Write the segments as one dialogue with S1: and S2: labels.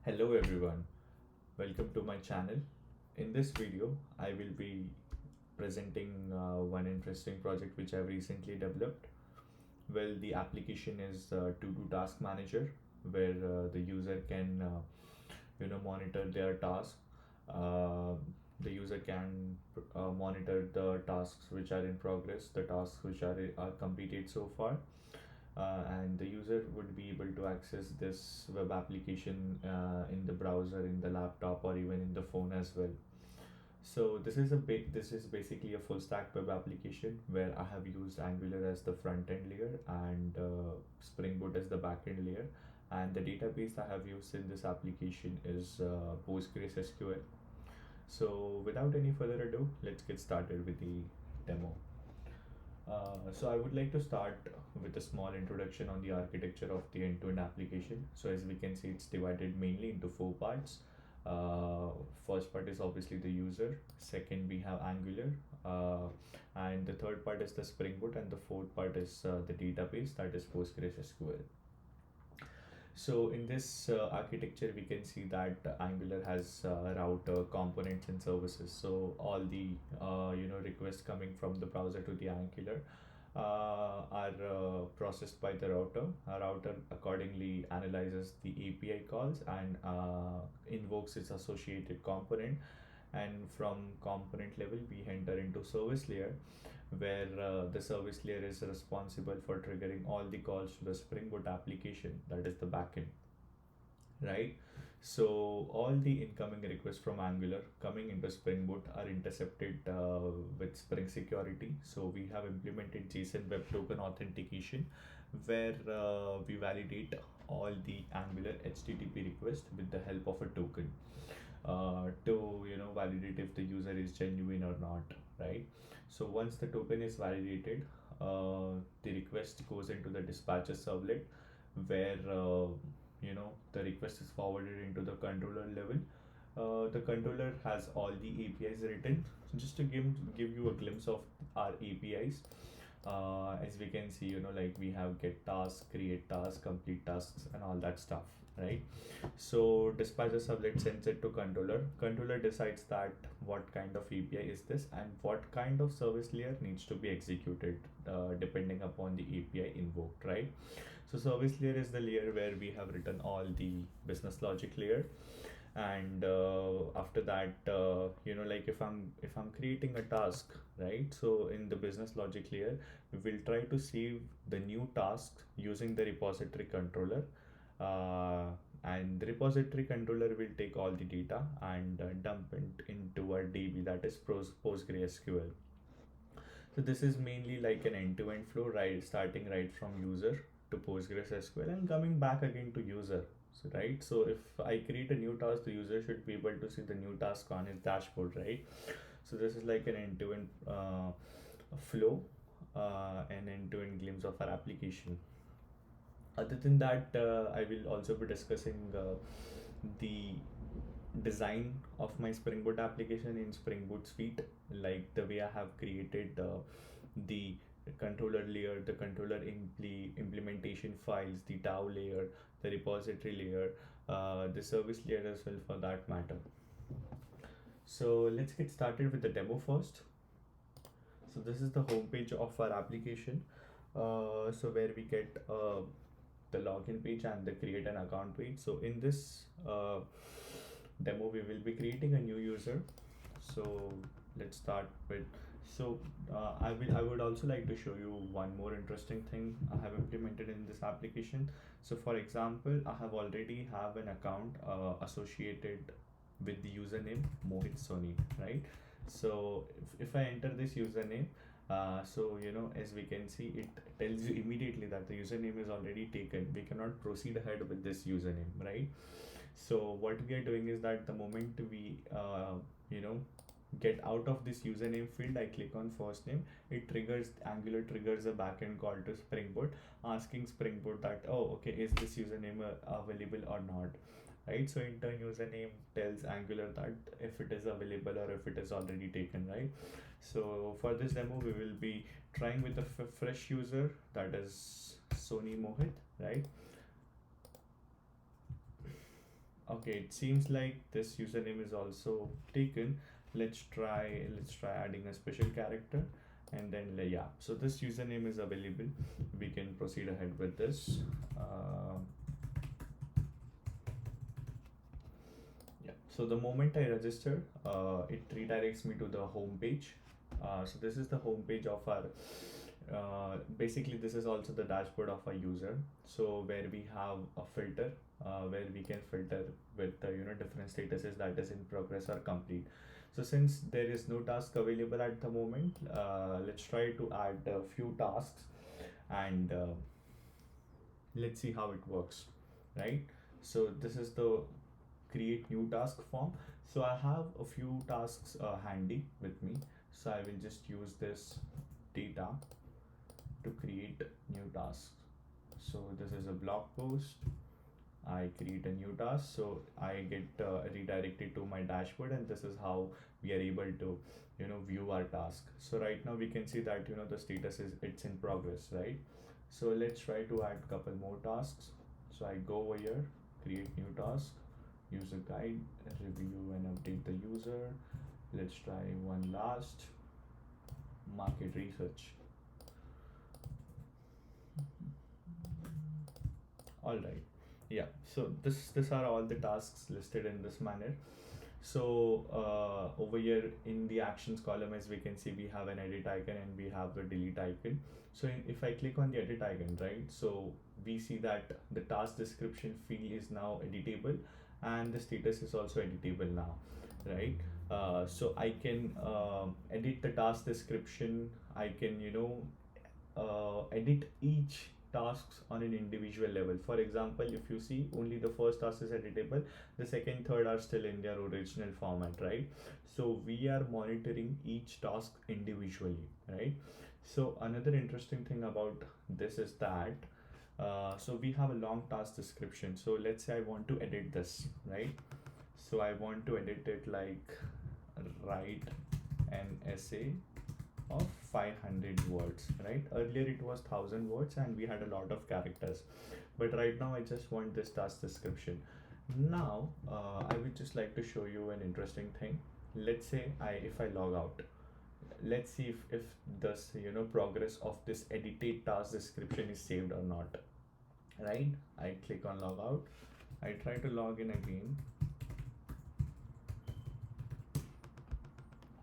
S1: Hello everyone, welcome to my channel. In this video, I will be presenting one interesting project which I've recently developed. Well, the application is ToDo Task Manager, where the user can monitor their task. Uh, the user can monitor the tasks which are in progress, the tasks which are completed so far, and the user would be able to access this web application in the browser, in the laptop, or even in the phone as well. So this is basically a full stack web application where I have used Angular as the front end layer and Spring Boot as the back end layer, and the database I have used in this application is PostgreSQL. So without any further ado, let's get started with the demo. So I would like to start with a small introduction on the architecture of the end-to-end application. So as we can see, it's divided mainly into four parts. Uh, First part is obviously the user. Second, we have Angular, and the third part is the Spring Boot, and the fourth part is the database, that is PostgreSQL. So in this architecture, we can see that Angular has router components and services. So all the requests coming from the browser to the Angular are processed by the router. A router accordingly analyzes the API calls and invokes its associated component. And from component level, we enter into service layer, where the service layer is responsible for triggering all the calls to the Spring Boot application, that is the backend, right? So all the incoming requests from Angular coming into Spring Boot are intercepted with Spring Security. So we have implemented JSON Web Token authentication, where we validate all the Angular HTTP requests with the help of a token to validate if the user is genuine or not, right? So once the token is validated, the request goes into the dispatcher servlet, where the request is forwarded into the controller level. The controller has all the APIs written. So just to give you a glimpse of our APIs, as we can see, like we have get tasks, create tasks, complete tasks, and all that stuff, right? So dispatcher sublet sends it to controller. Controller decides that what kind of API is this and what kind of service layer needs to be executed depending upon the API invoked, right? So service layer is the layer where we have written all the business logic layer, and after that, like if I'm creating a task, right? So in the business logic layer, we will try to save the new task using the repository controller, uh, and the repository controller will take all the data and dump it into our DB, that is PostgreSQL. So this is mainly like an end-to-end flow, right? Starting right from user to PostgreSQL and coming back again to user. So, right. So if I create a new task, the user should be able to see the new task on his dashboard, right? So this is like an end-to-end flow, an end-to-end glimpse of our application. Other than that, I will also be discussing the design of my Spring Boot application in Spring Boot Suite, like the way I have created the controller layer, the controller implementation files, the DAO layer, the repository layer, the service layer as well for that matter. So let's get started with the demo first. So this is the home page of our application. So where we get the login page and the create an account page. So in this demo, we will be creating a new user. So let's start with, so I would also like to show you one more interesting thing I have implemented in this application. So for example, I have already have an account associated with the username Mohit Soni, right? So if I enter this username, so as we can see, it tells you immediately that the username is already taken. We cannot proceed ahead with this username, right? So what we are doing is that the moment we get out of this username field, I click on first name, it triggers, Angular triggers a backend call to Spring Boot, asking Spring Boot that, oh okay, is this username available or not, right? So in turn, username tells Angular that if it is available or if it is already taken, right? So for this demo, we will be trying with a fresh user, that is Sony Mohit, right? Okay, it seems like this username is also taken. Let's try adding a special character, and then yeah, so this username is available. We can proceed ahead with this. Yeah, so the moment I register, it redirects me to the home page. So this is the home page of our basically this is also the dashboard of a user, so where we have a filter, where we can filter with different statuses, that is in progress or complete. So since there is no task available at the moment, let's try to add a few tasks, and let's see how it works, right? So this is the create new task form. So I have a few tasks handy with me, so I will just use this data to create new tasks. So this is a blog post. I create a new task, so I get redirected to my dashboard, and this is how we are able to view our task. So right now we can see that the status is it's in progress, right? So let's try to add a couple more tasks. So I go over here, create new task, user guide, review and update the user. Let's try one last, market research. All right, yeah, so this are all the tasks listed in this manner. So over here in the actions column, as we can see, we have an edit icon and we have a delete icon. So if I click on the edit icon, right, so we see that the task description field is now editable, and the status is also editable now, right? So I can edit the task description. I can edit each tasks on an individual level. For example, if you see, only the first task is editable, the second, third are still in their original format, right? So we are monitoring each task individually, right? So another interesting thing about this is that so we have a long task description. So let's say I want to edit this, right? So I want to edit it like write an essay of 500 words, right? Earlier it was 1000 words and we had a lot of characters, but right now I just want this task description. Now I would just like to show you an interesting thing. Let's say if I log out, let's see if this progress of this edited task description is saved or not, right? I click on log out, I try to log in again.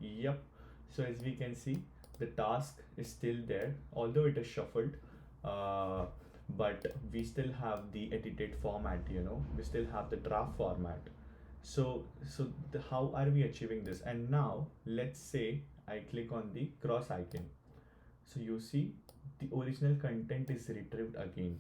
S1: Yep, so as we can see, the task is still there, although it is shuffled, but we still have the edited format, we still have the draft format. So how are we achieving this? And now let's say I click on the cross icon, so you see the original content is retrieved again,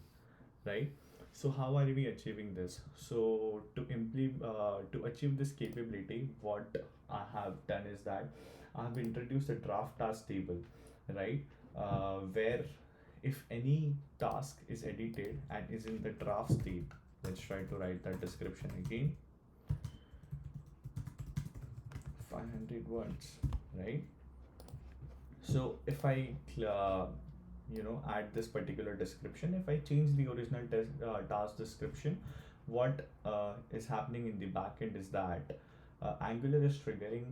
S1: right? So how are we achieving this? So to achieve this capability, what I have done is that I have introduced a draft task table, right? Where if any task is edited and is in the draft state, let's try to write that description again. 500 words, right? So if I add this particular description, if I change the original task description, what is happening in the backend is that Angular is triggering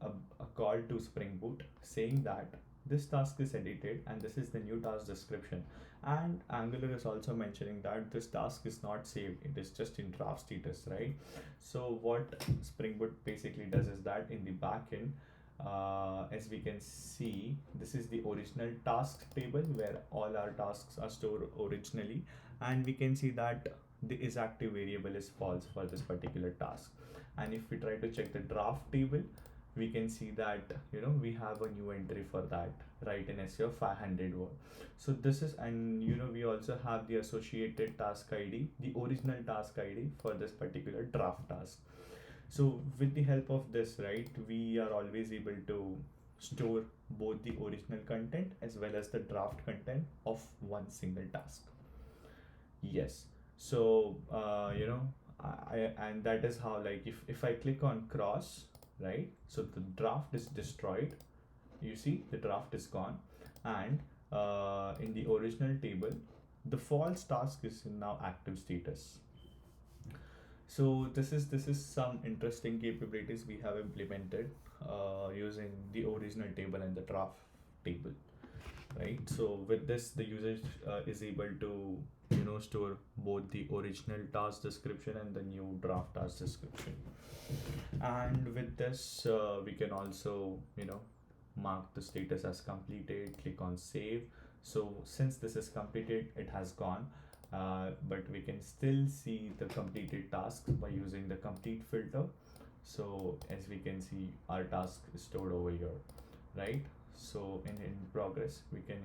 S1: a call to Spring Boot saying that this task is edited and this is the new task description, and Angular is also mentioning that this task is not saved, it is just in draft status, right? So what Spring Boot basically does is that in the backend, as we can see, this is the original task table where all our tasks are stored originally, and we can see that the isActive variable is false for this particular task. And if we try to check the draft table, we can see that we have a new entry for that, right, in SEO 500 word. So this is, and we also have the associated task ID, the original task ID for this particular draft task. So with the help of this, right, we are always able to store both the original content as well as the draft content of one single task. Yes, so and that is how, like, if I click on cross, right, so the draft is destroyed, you see the draft is gone, and in the original table the false task is in now active status. So this is some interesting capabilities we have implemented using the original table and the draft table, right? So with this, the user is able to store both the original task description and the new draft task description. And with this, we can also mark the status as completed, click on save. So since this is completed, it has gone, but we can still see the completed tasks by using the complete filter. So as we can see, our task is stored over here, right? So in progress, we can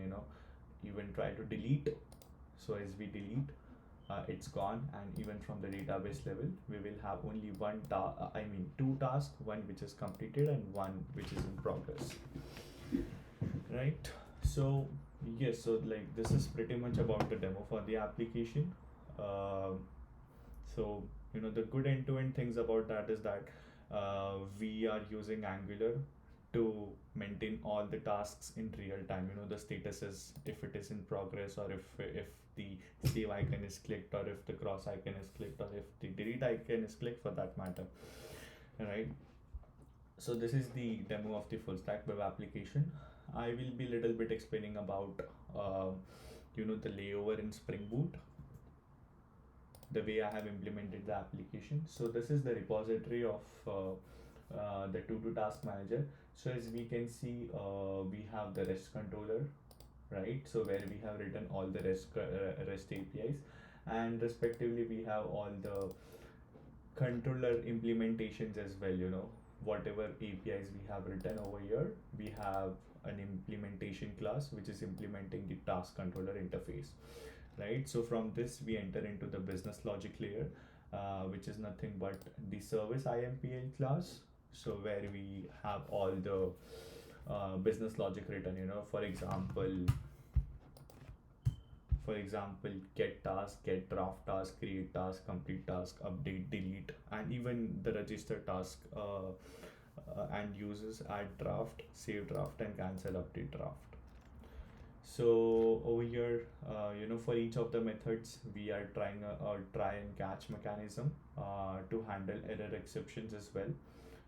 S1: even try to delete. So as we delete, it's gone, and even from the database level, we will have only two tasks, one which is completed and one which is in progress, right? So yes, so like this is pretty much about the demo for the application. So the good end-to-end things about that is that we are using Angular to maintain all the tasks in real time. The status is if it is in progress, or if the save icon is clicked, or if the cross icon is clicked, or if the delete icon is clicked, for that matter, right? So this is the demo of the full stack web application. I will be little bit explaining about the layover in Spring Boot, the way I have implemented the application. So this is the repository of the ToDo task manager. So as we can see, we have the REST controller, right? So where we have written all the REST APIs, and respectively we have all the controller implementations as well. Whatever APIs we have written over here, we have an implementation class which is implementing the task controller interface, right? So from this we enter into the business logic layer, which is nothing but the service IMPL class. So where we have all the business logic written, for example, get task, get draft task, create task, complete task, update, delete, and even the register task, and uses add draft, save draft, and cancel update draft. So over here, for each of the methods, we are trying a try and catch mechanism to handle error exceptions as well.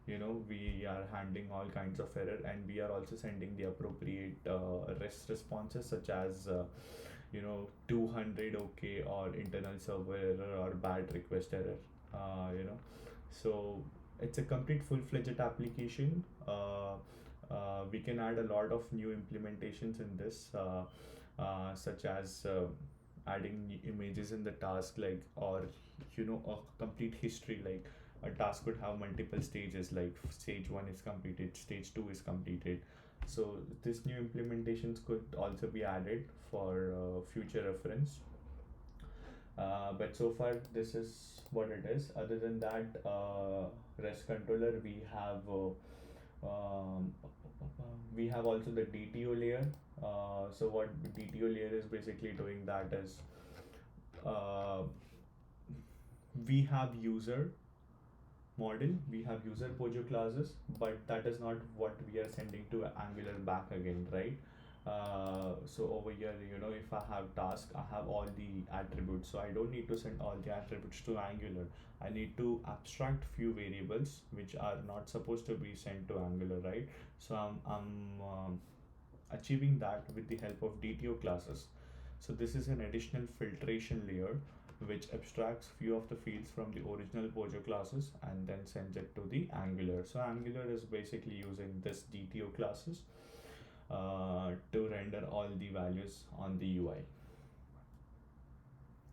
S1: We are handling all kinds of error, and we are also sending the appropriate REST responses, such as 200 okay, or internal server error, or bad request error. So it's a complete full-fledged application. We can add a lot of new implementations in this, such as adding images in the task, like, or a complete history, like a task could have multiple stages, like stage 1 is completed, stage 2 is completed. So this new implementations could also be added for future reference. But so far this is what it is. Other than that, REST controller, we have also the DTO layer. So what the DTO layer is basically doing, that is, we have user model, we have user Pojo classes, but that is not what we are sending to Angular back again, right? So over here, if I have task, I have all the attributes, so I don't need to send all the attributes to Angular. I need to abstract few variables which are not supposed to be sent to Angular, right? So I'm achieving that with the help of DTO classes. So this is an additional filtration layer which abstracts few of the fields from the original Pojo classes and then sends it to the Angular. So Angular is basically using this DTO classes to render all the values on the UI.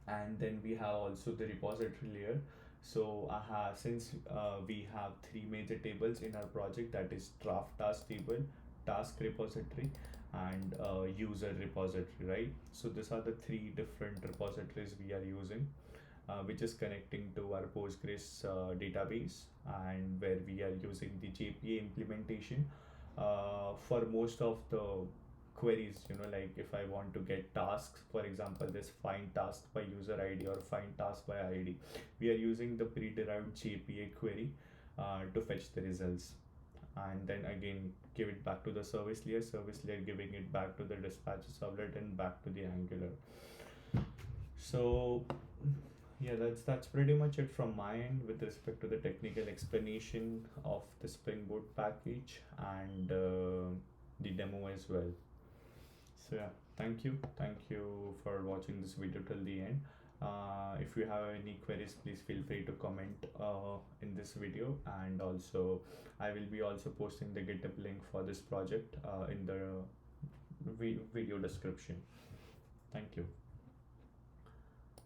S1: And then we have also the repository layer. So since we have three major tables in our project, that is draft task table, task repository, and user repository, right? So these are the three different repositories we are using, which is connecting to our Postgres database, and where we are using the JPA implementation for most of the queries. Like if I want to get tasks, for example, this find task by user ID or find task by ID, we are using the pre-derived JPA query to fetch the results, and then again give it back to the service layer giving it back to the dispatcher servlet and back to the Angular. So yeah, that's pretty much it from my end with respect to the technical explanation of the Spring Boot package and the demo as well. So yeah, thank you for watching this video till the end. If you have any queries, please feel free to comment in this video, and also I will be also posting the GitHub link for this project in the video description. Thank you.